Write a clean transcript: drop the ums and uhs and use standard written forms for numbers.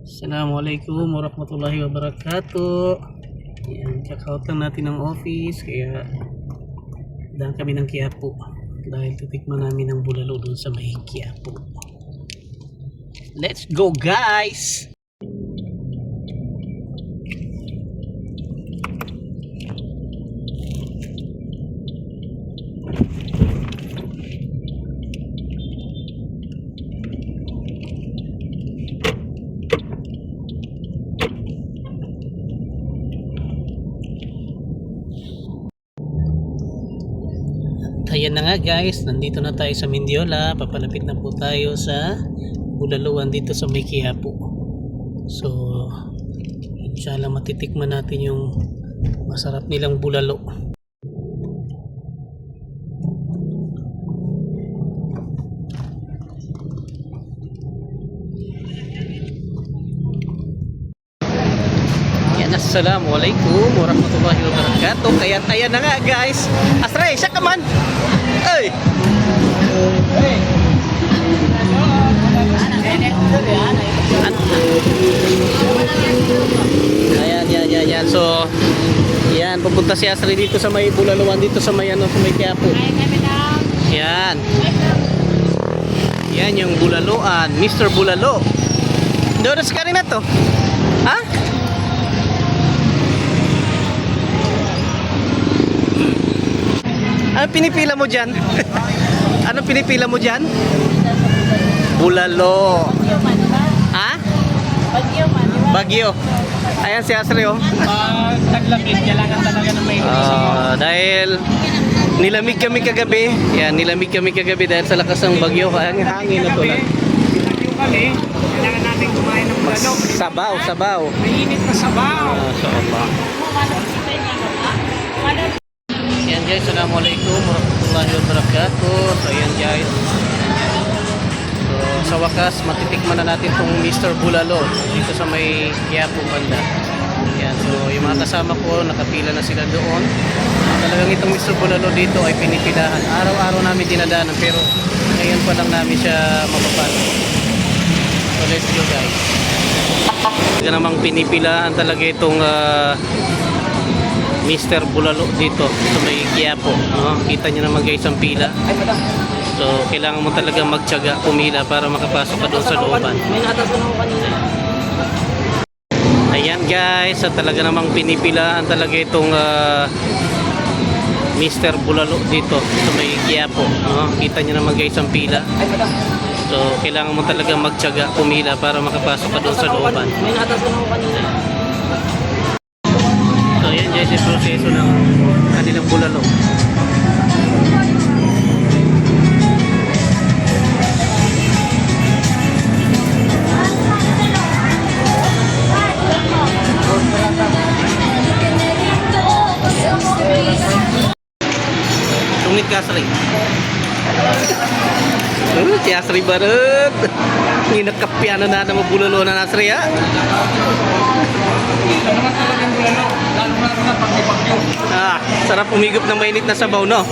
Assalamualaikum warahmatullahi wabarakatuh. Yan, check-out lang natin ng office. Kaya daan kami ng Quiapo dahil titikman namin ng bulalo dun sa may Quiapo. Let's go guys! Ayan na nga guys, nandito na tayo sa Mendiola. Papalapit na po tayo sa bulaluan dito sa may Quiapo. So inshallah matitikman natin yung masarap nilang bulalo. Yan, assalamualaikum warahmatullahi wabarakatuh. Kaya na nga guys. Asray, siya ka man. Ay. Ayan. So, yan, pupunta si Asri dito sa may bulaluan dito sa may sa may Quiapo. Yan. Yan yung bulaluan, Mr. Bulalo. Doon sa kanina to. Ha? Ano pinipila mo dyan? Ano pinipila mo dyan? Bulalo. Ha? Bagyo. Ayan si Asri oh. Taglamig, kailangan talaga ng may dahil nilamig kami kagabi. Yan, nilamig kami kagabi dahil sa lakas ng bagyo. Ang hangin na to lang. Bagyo kami, kailangan natin kumain ng bulalo. Sabaw. Mainit na sabaw. Yan guys, assalamualaikum warahmatullahi wabarakatuh. So yan guys, so sa wakas matitikman na natin itong Mr. Bulalo dito sa may Quiapo banda. Yan, so yung mga kasama ko nakapila na sila doon. Talagang itong Mr. Bulalo dito ay pinipilahan. Araw-araw namin dinadaanan pero ngayon pa lang namin siya mapapasok. So let's go guys. Talaga namang pinipilahan talaga itong Mr. Bulalo dito sa may Quiapo, no? Kita niyo naman guys ang pila. So kailangan mo talaga magtiyaga, pumila para makapasok ka doon sa looban. Ayan guys, talaga namang pinipilaan talaga itong Mr. Bulalo dito sa may Quiapo, no? Kita niyo naman guys ang pila. So kailangan mo talaga magtiyaga, pumila para makapasok ka doon sa looban. So yan guys, yung proseso ng kanilang bulalo. Tungit ka Asri. Si Asri barat. Ninakapyan na naman bulalo na Asri ha. Sarap umigop ng mainit na sabaw, no?